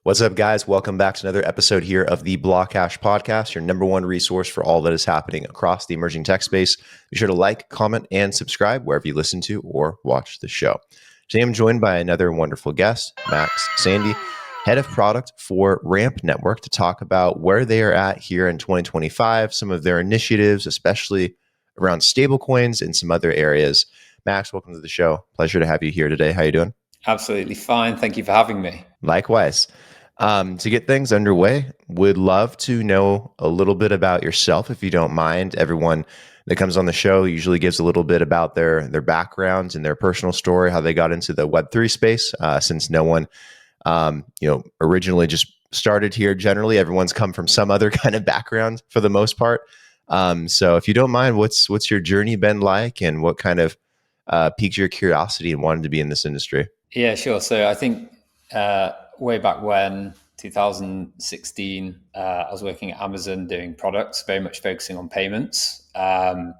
What's up, guys? Welcome back to another episode here of the BlockHash Podcast, your number one resource for all that is happening across the emerging tech space. Be sure to like, comment, and subscribe wherever you listen to or watch the show. Today, I'm joined by another wonderful guest, Max Sandy, head of product for Ramp Network, to talk about where they are at here in 2025, some of their initiatives, especially around stablecoins and some other areas. Max, welcome to the show. Pleasure to have you here today. How you doing? Absolutely fine. Thank you for having me. Likewise. To get things underway, would love to know a little bit about yourself, if you don't mind. Everyone that comes on the show usually gives a little bit about their backgrounds and their personal story, how they got into the Web3 space. Since no one, originally just started here. Generally, everyone's come from some other kind of background for the most part. So, if you don't mind, what's your journey been like, and what kind of piqued your curiosity and wanted to be in this industry? Yeah, sure. So I think way back when, 2016, I was working at Amazon doing products, very much focusing on payments. And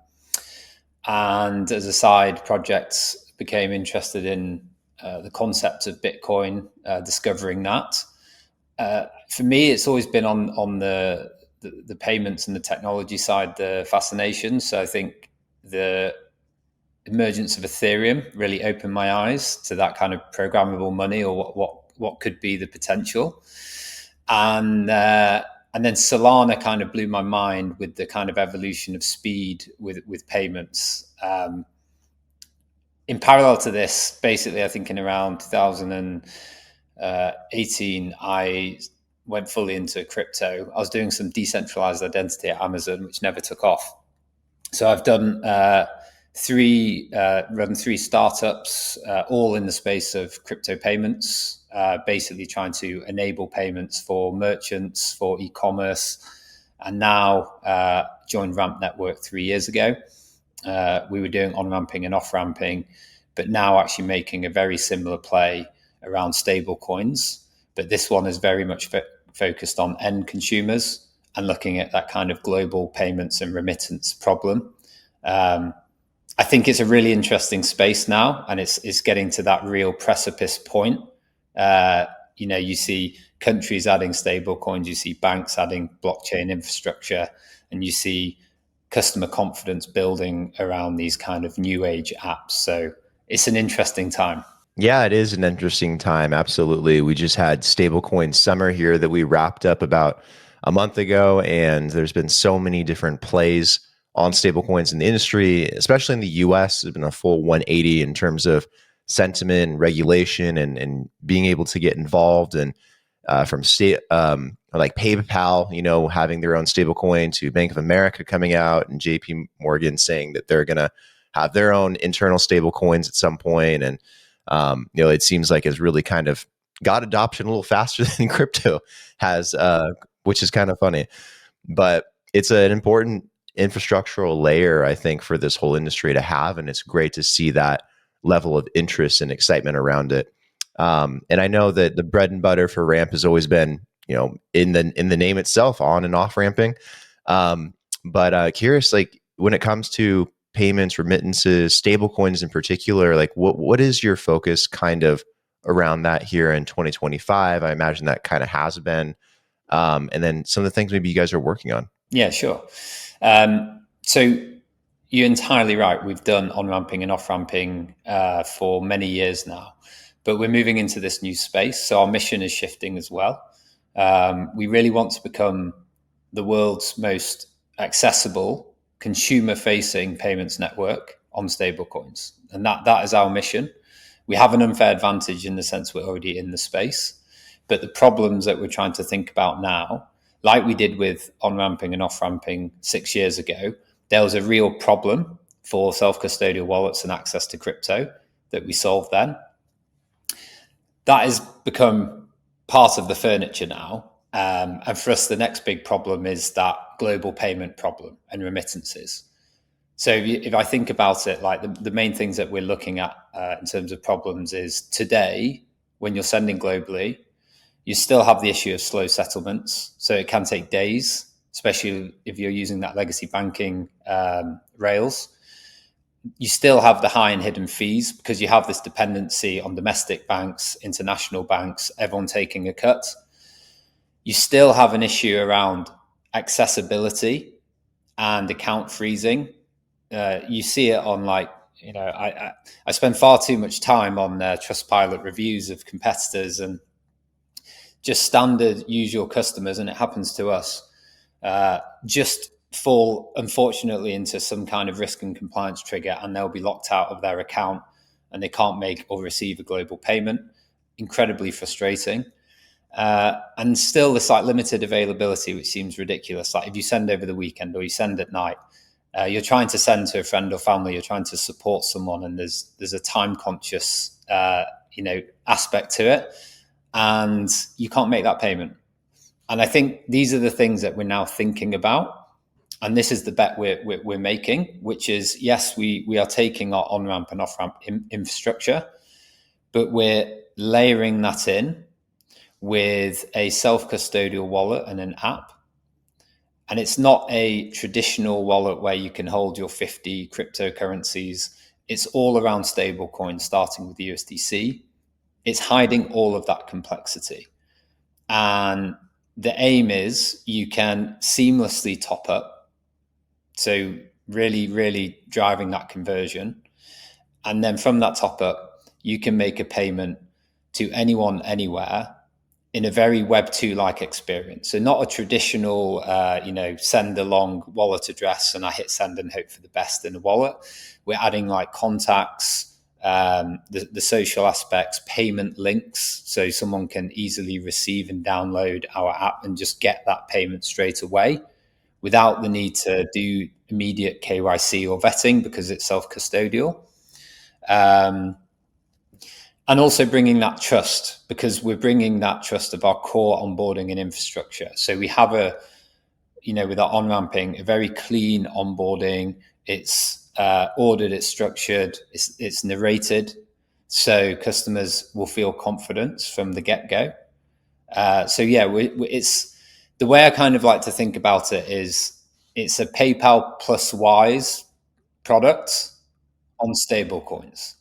as a side project, became interested in the concept of Bitcoin, discovering that. For me, it's always been on the payments and the technology side, the fascination. So I think the emergence of Ethereum really opened my eyes to that kind of programmable money, or what could be the potential. And then Solana kind of blew my mind with the kind of evolution of speed with payments. In parallel to this, basically, I think in around 2018, I went fully into crypto. I was doing some decentralized identity at Amazon, which never took off. So I've done run three startups, all in the space of crypto payments, basically trying to enable payments for merchants, for e-commerce, and now joined Ramp Network 3 years ago. We were doing on-ramping and off-ramping, but now actually making a very similar play around stable coins. But this one is very much focused on end consumers and looking at that kind of global payments and remittance problem. I think it's a really interesting space now, and it's getting to that real precipice point. You see countries adding stable coins, you see banks adding blockchain infrastructure, and you see customer confidence building around these kind of new age apps. So it's an interesting time. Yeah, it is an interesting time. Absolutely. We just had stablecoin summer here that we wrapped up about a month ago, and there's been so many different plays on stablecoins in the industry, especially in the US. There's been a full 180 in terms of sentiment and regulation, and being able to get involved, and from state like PayPal, having their own stablecoin, to Bank of America coming out, and JP Morgan saying that they're going to have their own internal stablecoins at some point. And it seems like it's really kind of got adoption a little faster than crypto has, which is kind of funny. But it's an important infrastructural layer, I think, for this whole industry to have, and it's great to see that level of interest and excitement around it. And I know that the bread and butter for Ramp has always been, in the name itself, on and off ramping. But curious, like, when it comes to payments, remittances, stablecoins in particular, like what is your focus kind of around that here in 2025? I imagine that kind of has been, and then some of the things maybe you guys are working on. Yeah, sure. So you're entirely right. We've done on-ramping and off-ramping for many years now, but we're moving into this new space. So our mission is shifting as well. We really want to become the world's most accessible, consumer-facing payments network on stablecoins. And that is our mission. We have an unfair advantage in the sense we're already in the space. But the problems that we're trying to think about now, like we did with on-ramping and off-ramping 6 years ago, there was a real problem for self-custodial wallets and access to crypto that we solved then. That has become part of the furniture now. And for us, the next big problem is that global payment problem and remittances. So if I think about it, like the main things that we're looking at in terms of problems is today, when you're sending globally, you still have the issue of slow settlements. So it can take days, especially if you're using that legacy banking rails. You still have the high and hidden fees because you have this dependency on domestic banks, international banks, everyone taking a cut. You still have an issue around accessibility and account freezing. You see it on I spend far too much time on Trustpilot reviews of competitors and just standard usual customers, and it happens to us, just fall unfortunately into some kind of risk and compliance trigger, and they'll be locked out of their account and they can't make or receive a global payment. Incredibly frustrating. And still this like limited availability, which seems ridiculous. Like if you send over the weekend or you send at night, you're trying to send to a friend or family, you're trying to support someone, and there's a time conscious aspect to it, and you can't make that payment. And I think these are the things that we're now thinking about, and this is the bet we're making, which is, yes, we are taking our on-ramp and off-ramp infrastructure, but we're layering that in with a self-custodial wallet and an app. And it's not a traditional wallet where you can hold your 50 cryptocurrencies. It's all around stablecoins, starting with the USDC. It's hiding all of that complexity. And the aim is you can seamlessly top up. So really, really driving that conversion. And then from that top up, you can make a payment to anyone, anywhere, in a very Web2-like experience. So not a traditional, send along wallet address and I hit send and hope for the best in a wallet. We're adding like contacts, the social aspects, payment links, so someone can easily receive and download our app and just get that payment straight away without the need to do immediate KYC or vetting because it's self-custodial. And also bringing that trust, because we're bringing that trust of our core onboarding and infrastructure. So we have with our on-ramping, a very clean onboarding. It's ordered, it's structured, it's narrated. So customers will feel confidence from the get-go. It's the way I kind of like to think about it is it's a PayPal plus Wise product on stablecoins.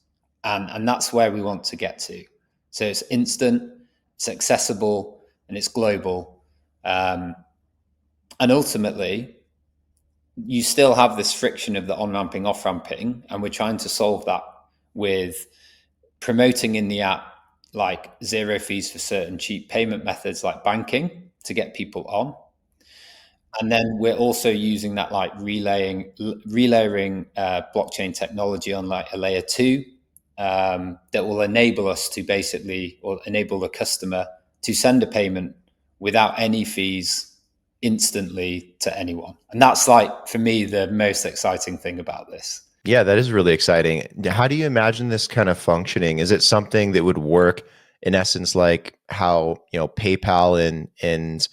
And that's where we want to get to. So it's instant, it's accessible, and it's global. And ultimately, you still have this friction of the on-ramping, off-ramping, and we're trying to solve that with promoting in the app like zero fees for certain cheap payment methods like banking to get people on. And then we're also using that like relayering blockchain technology on like a layer 2 that will enable us to enable the customer to send a payment without any fees instantly to anyone. And that's like, for me, the most exciting thing about this. Yeah, that is really exciting. How do you imagine this kind of functioning? Is it something that would work in essence like how, PayPal and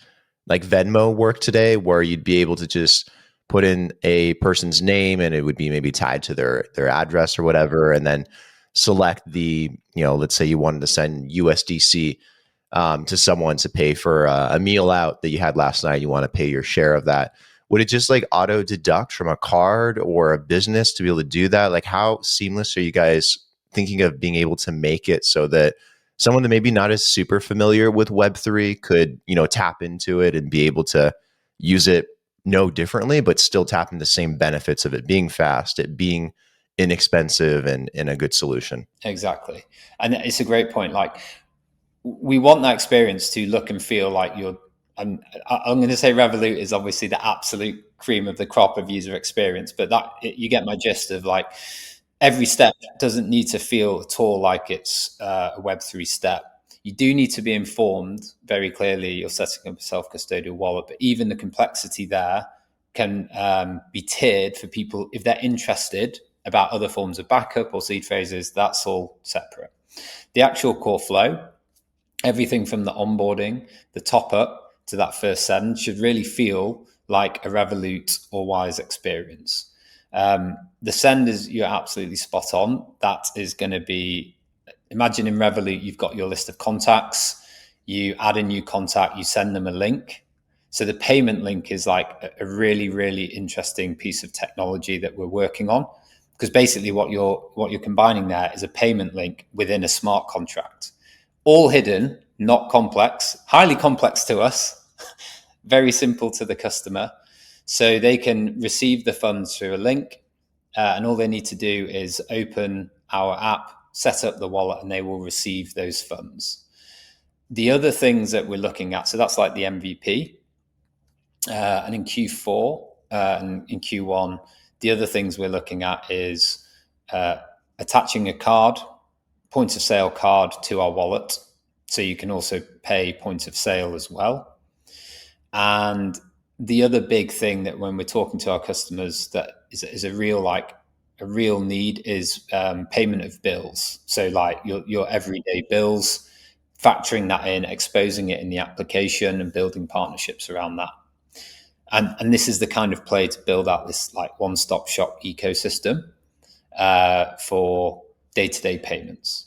like Venmo work today, where you'd be able to just put in a person's name and it would be maybe tied to their address or whatever, and then select the, let's say you wanted to send USDC to someone to pay for a meal out that you had last night, you want to pay your share of that. Would it just like auto deduct from a card or a business to be able to do that? Like how seamless are you guys thinking of being able to make it so that someone that maybe not as super familiar with Web3 could, tap into it and be able to use it no differently, but still tap into the same benefits of it being fast, it being inexpensive and a good solution? Exactly. And it's a great point. Like we want that experience to look and feel like I'm going to say Revolut is obviously the absolute cream of the crop of user experience, but you get my gist of like every step doesn't need to feel at all like it's a Web3 step. You do need to be informed very clearly you're setting up a self-custodial wallet, but even the complexity there can be tiered for people if they're interested about other forms of backup or seed phrases. That's all separate. The actual core flow, everything from the onboarding, the top up to that first send should really feel like a Revolut or Wise experience. The send is, you're absolutely spot on. That is going to be, imagine in Revolut, you've got your list of contacts, you add a new contact, you send them a link. So the payment link is like a really, really interesting piece of technology that we're working on, because basically what you're combining there is a payment link within a smart contract, all hidden, not complex, highly complex to us, very simple to the customer. So they can receive the funds through a link, and all they need to do is open our app, set up the wallet, and they will receive those funds. The other things that we're looking at, so that's like the MVP, and in Q4 and in Q1, the other things we're looking at is attaching a card, point of sale card to our wallet. So you can also pay point of sale as well. And the other big thing that when we're talking to our customers that is a real need is payment of bills. So like your everyday bills, factoring that in, exposing it in the application, and building partnerships around that. And this is the kind of play to build out this like one-stop shop ecosystem for day-to-day payments.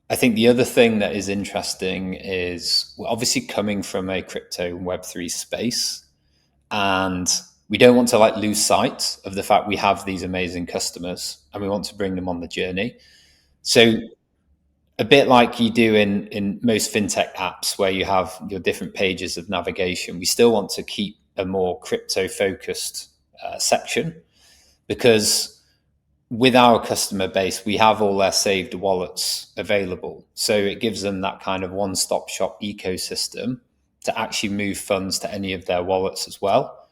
I think the other thing that is interesting is we're obviously coming from a crypto Web3 space, and we don't want to like lose sight of the fact we have these amazing customers and we want to bring them on the journey. So a bit like you do in most fintech apps where you have your different pages of navigation, we still want to keep a more crypto focused section, because with our customer base, we have all their saved wallets available. So it gives them that kind of one-stop shop ecosystem to actually move funds to any of their wallets as well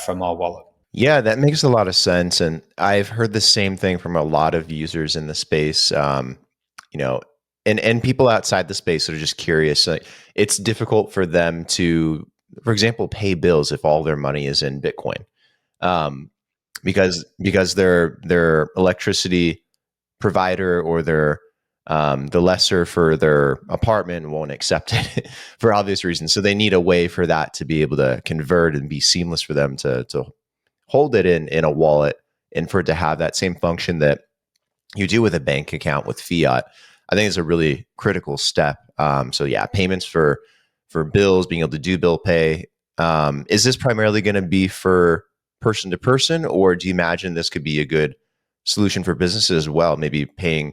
from our wallet. Yeah, that makes a lot of sense. And I've heard the same thing from a lot of users in the space, you know, and people outside the space that are just curious. Like, it's difficult for them to, for example, pay bills if all their money is in Bitcoin, because their electricity provider or their the lessor for their apartment won't accept it for obvious reasons. So they need a way for that to be able to convert and be seamless for them to hold it in a wallet, and for it to have that same function that you do with a bank account with fiat. I think is a really critical step. So yeah, payments for bills, being able to do bill pay. Is this primarily going to be for person to person, or do you imagine this could be a good solution for businesses as well? Maybe paying,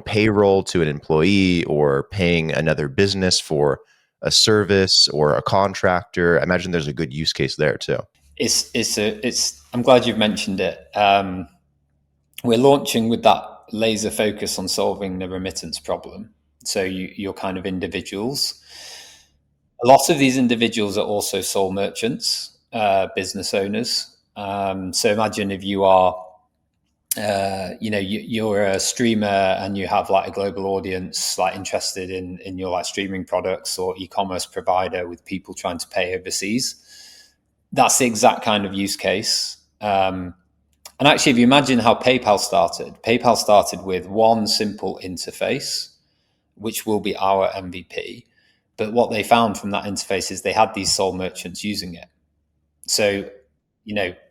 payroll to an employee, or paying another business for a service or a contractor. I imagine there's a good use case there too. I'm glad you've mentioned it. We're launching with that laser focus on solving the remittance problem. So you're kind of individuals. A lot of these individuals are also sole merchants, business owners. So imagine if you are, you're a streamer and you have like a global audience, like interested in your like streaming products, or e-commerce provider with people trying to pay overseas. That's the exact kind of use case. And actually, if you imagine how PayPal started with one simple interface, which will be our MVP. But what they found from that interface is they had these sole merchants using it. So,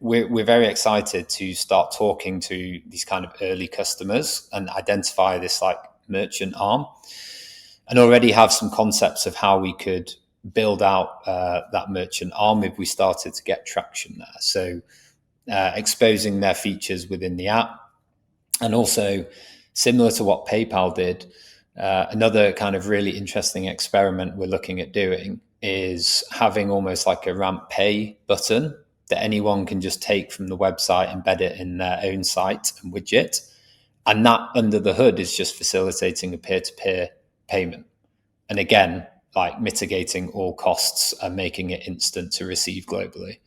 we're very excited to start talking to these kind of early customers and identify this like merchant arm, and already have some concepts of how we could build out that merchant arm if we started to get traction there. So exposing their features within the app, and also similar to what PayPal did, another kind of really interesting experiment we're looking at doing is having almost like a ramp pay button that anyone can just take from the website, embed it in their own site and widget. And that under the hood is just facilitating a peer-to-peer payment. And again, like mitigating all costs and making it instant to receive globally.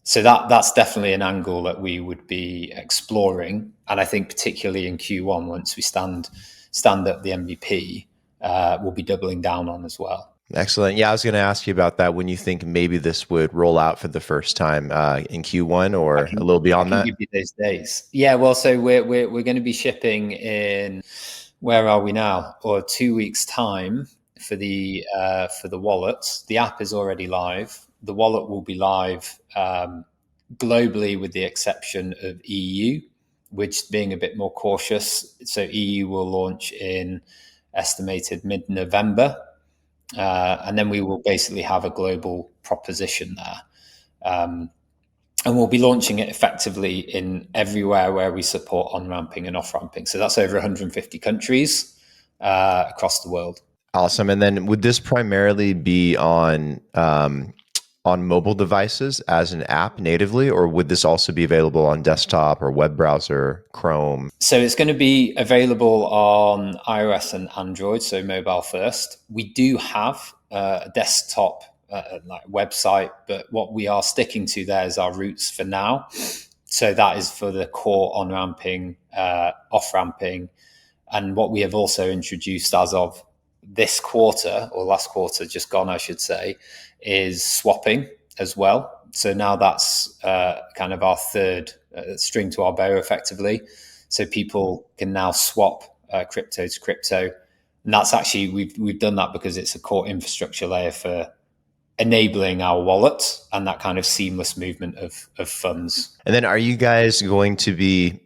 So that's definitely an angle that we would be exploring. And I think particularly in Q1, once we stand up the MVP, we'll be doubling down on as well. Excellent. Yeah, I was going to ask you about that. When you think maybe this would roll out for the first time in Q1 or a little beyond that? I can give you those days. Yeah, well, so we're going to be shipping in, where are we now? Or 2 weeks' time for the wallets. The app is already live. The wallet will be live globally, with the exception of EU, which being a bit more cautious. So EU will launch in estimated mid-November. And then we will basically have a global proposition there. And we'll be launching it effectively in everywhere where we support on-ramping and off-ramping. So that's over 150 countries across the world. Awesome. And then would this primarily be on mobile devices as an app natively, or would this also be available on desktop or web browser, Chrome? So it's going to be available on iOS and Android, so mobile first. We do have a desktop like website, but what we are sticking to there is our roots for now. So that is for the core on ramping, off ramping, and what we have also introduced as of this quarter, or last quarter just gone, I should say, is swapping as well. So now that's kind of our third string to our bow, effectively. So people can now swap crypto to crypto, and that's actually we've done that because it's a core infrastructure layer for enabling our wallet and that kind of seamless movement of funds. And then are you guys going to be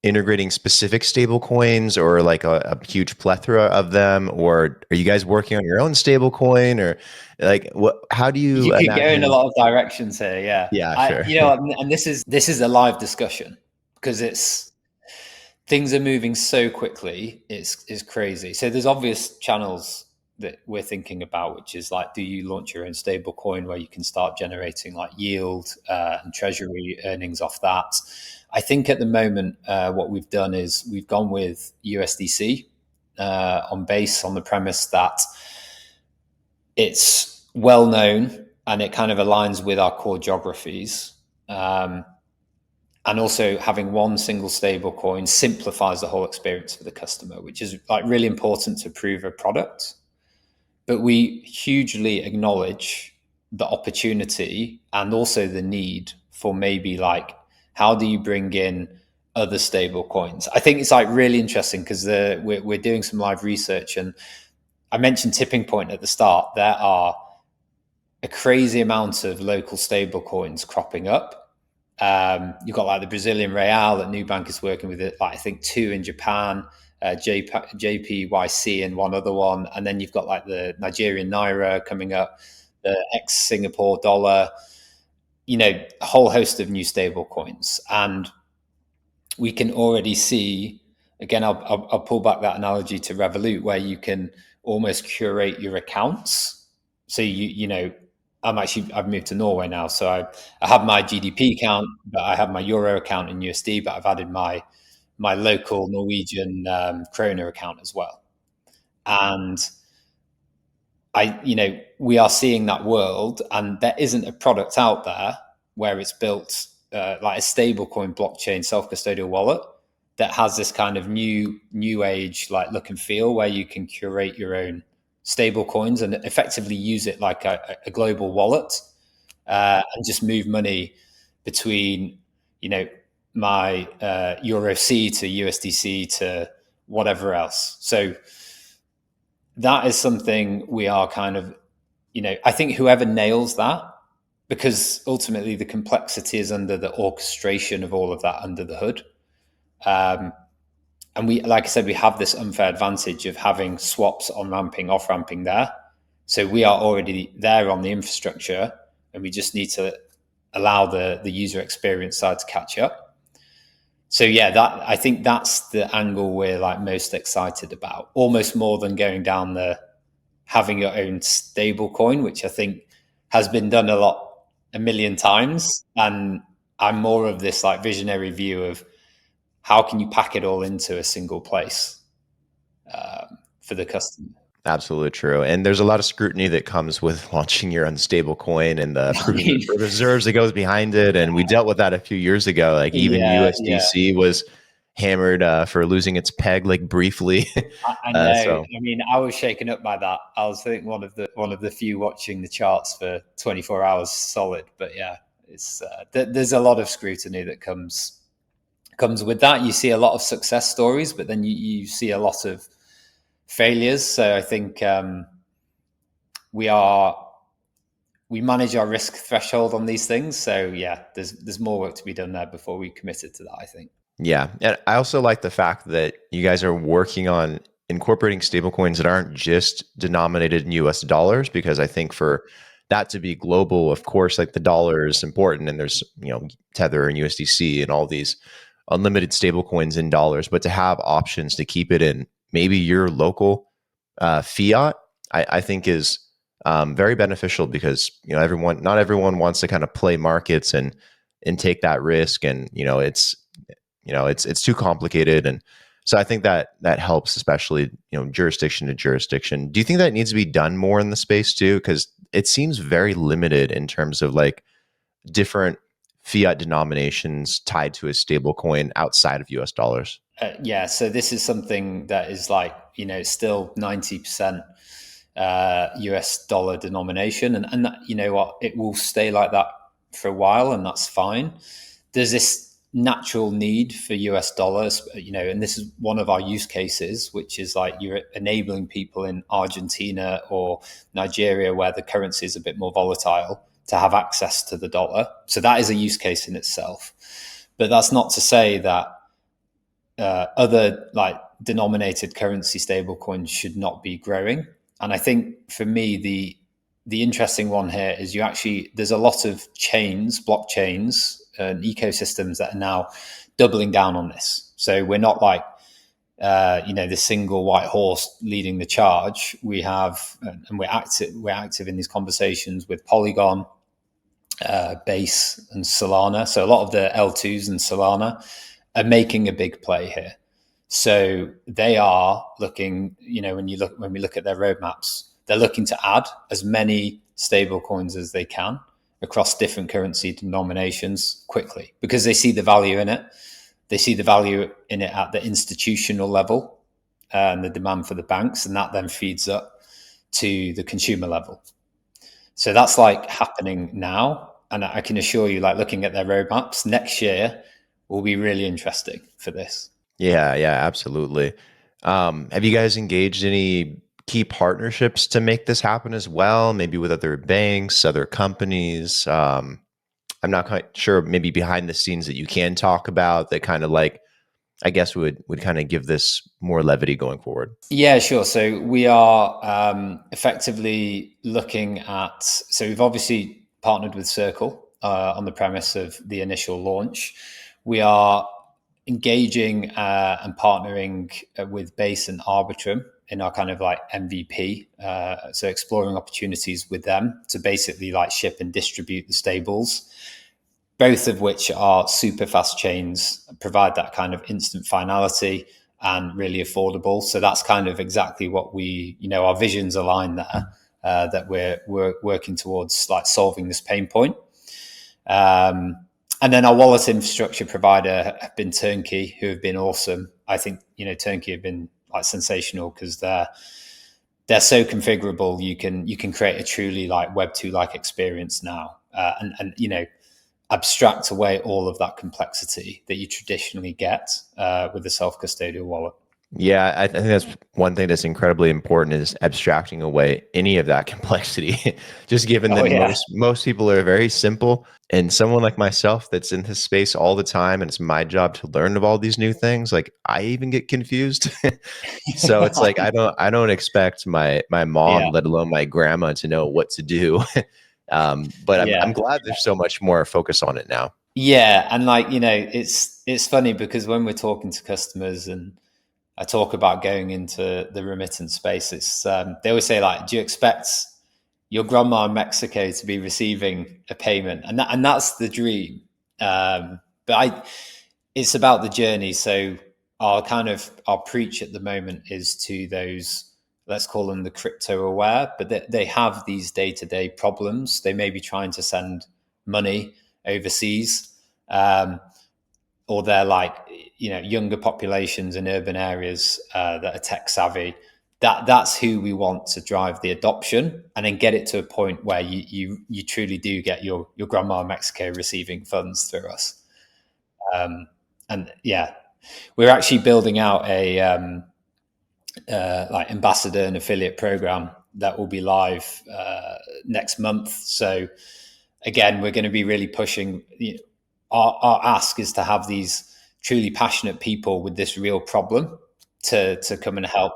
integrating specific stable coins, or like a huge plethora of them, or are you guys working on your own stable coin, or like what, how do you You could go in a imagine? lot of directions here, yeah. Yeah, I, sure. you know, and this is a live discussion because it's things are moving so quickly. It's crazy. So there's obvious channels that we're thinking about, which is like, do you launch your own stable coin where you can start generating like yield and treasury earnings off that? I think at the moment, what we've done is we've gone with USDC on the premise that it's well known and it kind of aligns with our core geographies. And also having one single stable coin simplifies the whole experience for the customer, which is like really important to prove a product. But we hugely acknowledge the opportunity and also the need for maybe like, how do you bring in other stable coins? I think it's like really interesting because we're doing some live research, and I mentioned tipping point at the start. There are a crazy amount of local stable coins cropping up. You've got like the Brazilian real that Nubank is working with, it, like I think two in Japan, JPYC and one other one. And then you've got like the Nigerian naira coming up, the ex Singapore dollar, a whole host of new stable coins. And we can already see, again, I'll pull back that analogy to Revolut, where you can almost curate your accounts. So I've moved to Norway now, so I have my GDP account, but I have my euro account in USD, but I've added my local Norwegian kroner account as well. And we are seeing that world, and there isn't a product out there where it's built like a stablecoin blockchain self-custodial wallet that has this kind of new age like look and feel, where you can curate your own stable coins and effectively use it like a global wallet, and just move money between my Euro C to USDC to whatever else. So that is something we are kind of, I think whoever nails that, because ultimately the complexity is under the orchestration of all of that under the hood. And we, like I said, we have this unfair advantage of having swaps on ramping, off ramping there. So we are already there on the infrastructure, and we just need to allow the user experience side to catch up. So yeah, I think that's the angle we're like most excited about, almost more than going down the having your own stable coin, which I think has been done a million times. And I'm more of this like visionary view of how can you pack it all into a single place for the customer. Absolutely true. And there's a lot of scrutiny that comes with launching your unstable coin and the I proof mean, of reserves that goes behind it. And we dealt with that a few years ago. Like even yeah. USDC was hammered for losing its peg, like briefly. I know. So I mean, I was shaken up by that. I was, I think, one of the few watching the charts for 24 hours solid. But yeah, it's there's a lot of scrutiny that comes with that. You see a lot of success stories, but then you see a lot of failures. So I think we manage our risk threshold on these things. So yeah, there's more work to be done there before we committed to that, I think. yeah. And I also like the fact that you guys are working on incorporating stablecoins that aren't just denominated in US dollars, because I think for that to be global, of course, like the dollar is important, and there's, Tether and USDC and all these unlimited stablecoins in dollars, but to have options to keep it in maybe your local fiat I think is very beneficial because not everyone wants to kind of play markets and take that risk, and it's too complicated, and so I think that helps, especially jurisdiction to jurisdiction. Do you think that needs to be done more in the space too? Because it seems very limited in terms of like different fiat denominations tied to a stable coin outside of US dollars. Yeah, so this is something that is like, still 90% US dollar denomination. And that, you know what, it will stay like that for a while, and that's fine. There's this natural need for US dollars, and this is one of our use cases, which is like you're enabling people in Argentina or Nigeria, where the currency is a bit more volatile, to have access to the dollar. So that is a use case in itself. But that's not to say that other like denominated currency stablecoins should not be growing. And I think for me, the interesting one here is there's a lot of blockchains, and ecosystems that are now doubling down on this. So we're not like the single white horse leading the charge. We have, and we're active in these conversations with Polygon, Base, and Solana. So a lot of the L2s and Solana are making a big play here. So they are looking, when we look at their roadmaps, they're looking to add as many stable coins as they can across different currency denominations quickly, because they see the value in it. They see the value in it at the institutional level and the demand for the banks, and that then feeds up to the consumer level. So that's like happening now. And I can assure you, like looking at their roadmaps, next year will be really interesting for this. Yeah, absolutely. Have you guys engaged any key partnerships to make this happen as well? Maybe with other banks, other companies? I'm not quite sure. Maybe behind the scenes that you can talk about that kind of like, I guess would kind of give this more levity going forward. Yeah, sure. So we are effectively looking at. So we've obviously partnered with Circle on the premise of the initial launch. We are engaging and partnering with Base and Arbitrum in our kind of like MVP. So exploring opportunities with them to basically like ship and distribute the stables, both of which are super fast chains, provide that kind of instant finality and really affordable. So that's kind of exactly what our visions align there, that we're working towards, like solving this pain point. And then our wallet infrastructure provider have been Turnkey, who have been awesome. I think, Turnkey have been like sensational because they're so configurable. You can create a truly like Web2 like experience now, and abstract away all of that complexity that you traditionally get with a self-custodial wallet. Yeah, I think that's one thing that's incredibly important is abstracting away any of that complexity. Just given that most people are very simple, and someone like myself that's in this space all the time, and it's my job to learn of all these new things. Like I even get confused. So it's like I don't expect my mom, let alone my grandma, to know what to do. But I'm glad there's so much more focus on it now. Yeah, and like it's funny because when we're talking to customers and I talk about going into the remittance space, it's they always say like, do you expect your grandma in Mexico to be receiving a payment? And that's the dream. But it's about the journey. So our preach at the moment is to those, let's call them the crypto aware, but they have these day-to-day problems. They may be trying to send money overseas, or they're like, younger populations in urban areas that are tech savvy. That's who we want to drive the adoption, and then get it to a point where you truly do get your grandma in Mexico receiving funds through us. And yeah, we're actually building out a like ambassador and affiliate program that will be live next month. So again, we're going to be really pushing. Our ask is to have these truly passionate people with this real problem to come and help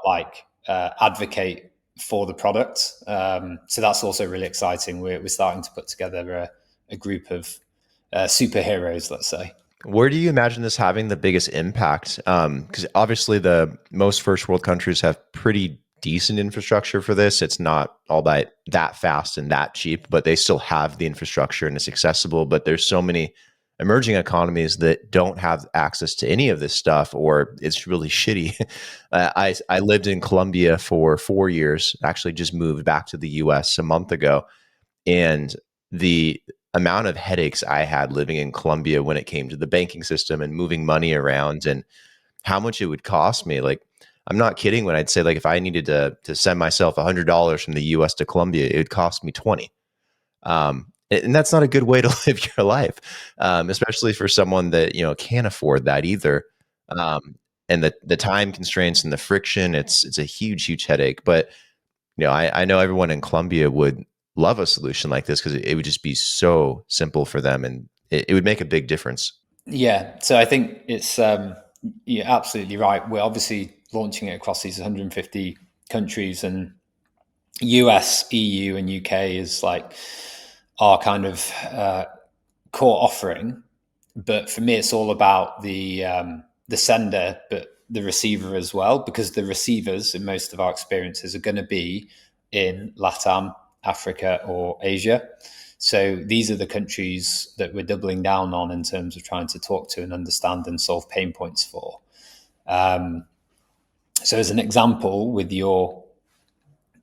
advocate for the product. So that's also really exciting. We're starting to put together a group of superheroes, let's say. Where do you imagine this having the biggest impact? Because obviously most first world countries have pretty decent infrastructure for this. It's not all that fast and that cheap, but they still have the infrastructure and it's accessible. But there's so many emerging economies that don't have access to any of this stuff, or it's really shitty. I lived in Colombia for 4 years, actually just moved back to the US a month ago. And the amount of headaches I had living in Colombia when it came to the banking system and moving money around and how much it would cost me. Like, I'm not kidding when I'd say, like, if I needed to send myself $100 from the US to Colombia, it would cost me 20. And that's not a good way to live your life, especially for someone that, can't afford that either. Um, and the time constraints and the friction, it's a huge headache. But I know everyone in Colombia would love a solution like this because it would just be so simple for them, and it would make a big difference. Yeah, so I think it's you're absolutely right. We're obviously launching it across these 150 countries, and US, EU, and UK is like our kind of core offering. But for me, it's all about the sender, but the receiver as well, because the receivers in most of our experiences are going to be in LATAM, Africa, or Asia. So these are the countries that we're doubling down on in terms of trying to talk to and understand and solve pain points for. So as an example, with your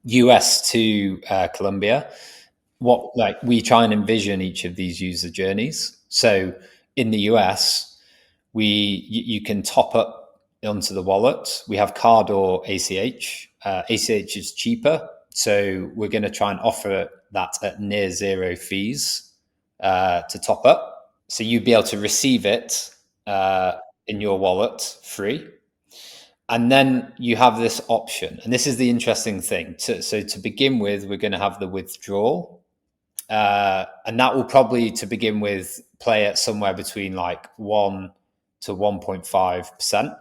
US to Colombia, what like we try and envision each of these user journeys. So in the US, you can top up onto the wallet. We have card or ACH. ACH is cheaper, so we're going to try and offer that at near zero fees to top up. So you'd be able to receive it in your wallet free. And then you have this option, and this is the interesting thing. So to begin with, we're going to have the withdrawal, and that will probably, to begin with, play at somewhere between like 1 to 1.5%.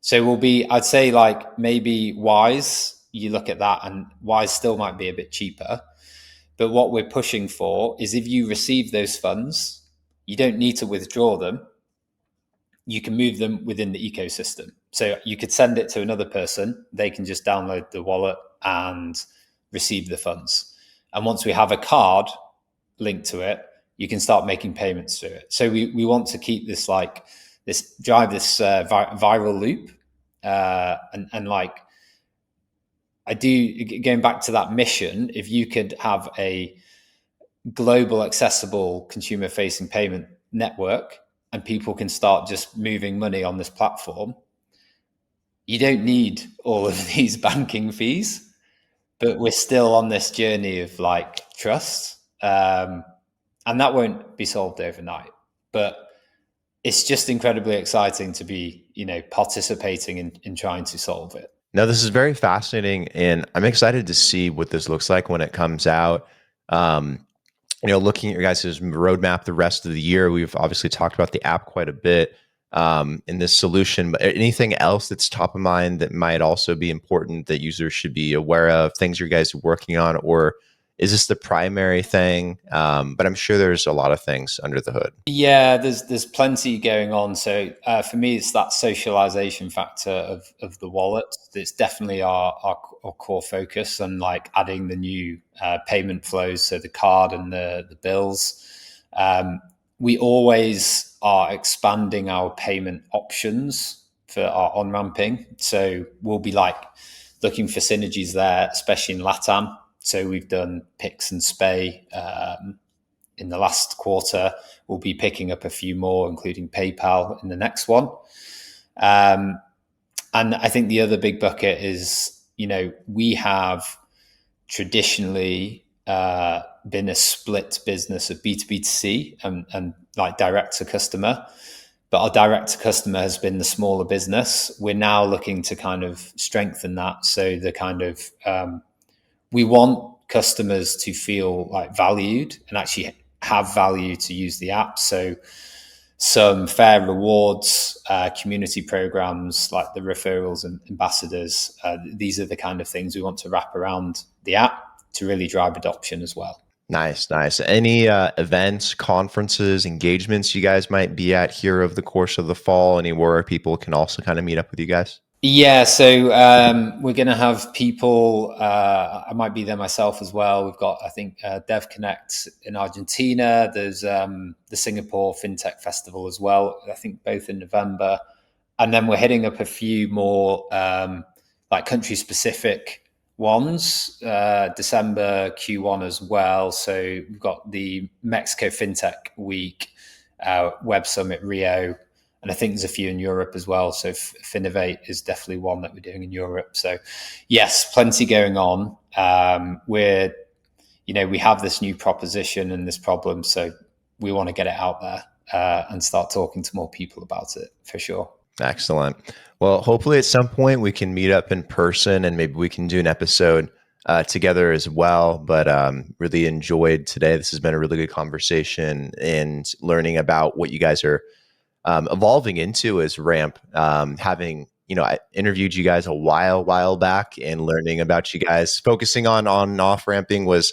So we'll be, I'd say, like maybe Wise, you look at that, and Wise still might be a bit cheaper. But what we're pushing for is if you receive those funds, you don't need to withdraw them. You can move them within the ecosystem. So you could send it to another person. They can just download the wallet and receive the funds. And once we have a card linked to it, you can start making payments through it. So we want to keep this drive this viral loop. And like, I do, going back to that mission, if you could have a global accessible consumer facing payment network and people can start just moving money on this platform, you don't need all of these banking fees, but we're still on this journey of like trust. And that won't be solved overnight, but it's just incredibly exciting to be, participating in trying to solve it. Now, this is very fascinating, and I'm excited to see what this looks like when it comes out. Looking at your guys' roadmap the rest of the year, we've obviously talked about the app quite a bit in this solution, but anything else that's top of mind that might also be important that users should be aware of, things you guys are working on, or is this the primary thing? But I'm sure there's a lot of things under the hood. Yeah, there's plenty going on. So for me, it's that socialization factor of the wallet. It's definitely our core focus, and like adding the new payment flows, so the card and the bills. We always are expanding our payment options for our on-ramping. So we'll be like looking for synergies there, especially in LATAM. So we've done Pix and Spay in the last quarter. We'll be picking up a few more, including PayPal in the next one. And I think the other big bucket is, we have traditionally been a split business of B2B2C and like direct to customer. But our direct to customer has been the smaller business. We're now looking to kind of strengthen that. So the kind of, we want customers to feel like valued and actually have value to use the app. So some fair rewards, community programs like the referrals and ambassadors. These are the kind of things we want to wrap around the app to really drive adoption as well. Nice. Any events, conferences, engagements you guys might be at here over the course of the fall? Anywhere people can also kind of meet up with you guys? Yeah, so we're going to have people. I might be there myself as well. We've got, I think, Dev Connect in Argentina. There's the Singapore FinTech Festival as well. I think both in November, and then we're hitting up a few more like country specific ones. December Q1 as well. So we've got the Mexico FinTech Week, Web Summit Rio. And I think there's a few in Europe as well. So Finovate is definitely one that we're doing in Europe. So yes, plenty going on. We have this new proposition and this problem. So we want to get it out there and start talking to more people about it for sure. Excellent. Well, hopefully at some point we can meet up in person and maybe we can do an episode together as well. But really enjoyed today. This has been a really good conversation and learning about what you guys are evolving into as Ramp. I interviewed you guys a while back, and learning about you guys focusing on and off ramping was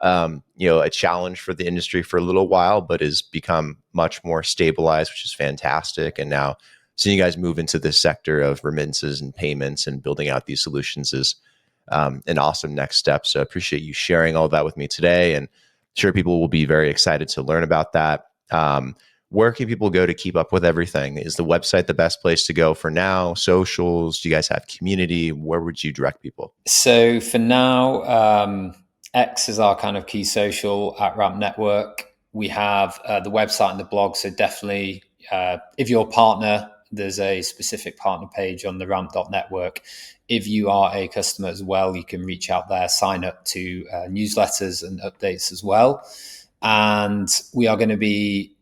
a challenge for the industry for a little while, but has become much more stabilized, which is fantastic. And now seeing you guys move into this sector of remittances and payments and building out these solutions is an awesome next step. So I appreciate you sharing all that with me today, and sure people will be very excited to learn about that. Where can people go to keep up with everything? Is the website the best place to go for now? Socials? Do you guys have community? Where would you direct people? So for now, X is our kind of key social at Ramp Network. We have the website and the blog. So definitely, if you're a partner, there's a specific partner page on the ramp.network. If you are a customer as well, you can reach out there, sign up to newsletters and updates as well. And we are going to be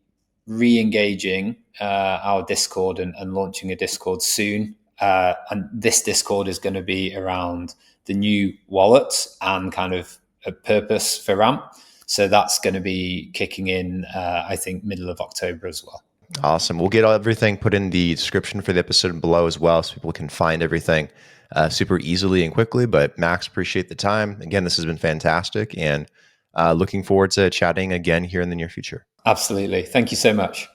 re-engaging our Discord and launching a Discord soon. And this Discord is going to be around the new wallets and kind of a purpose for Ramp. So that's going to be kicking in, I think, middle of October as well. Awesome. We'll get everything put in the description for the episode below as well, so people can find everything super easily and quickly. But Max, appreciate the time. Again, this has been fantastic, and looking forward to chatting again here in the near future. Absolutely. Thank you so much.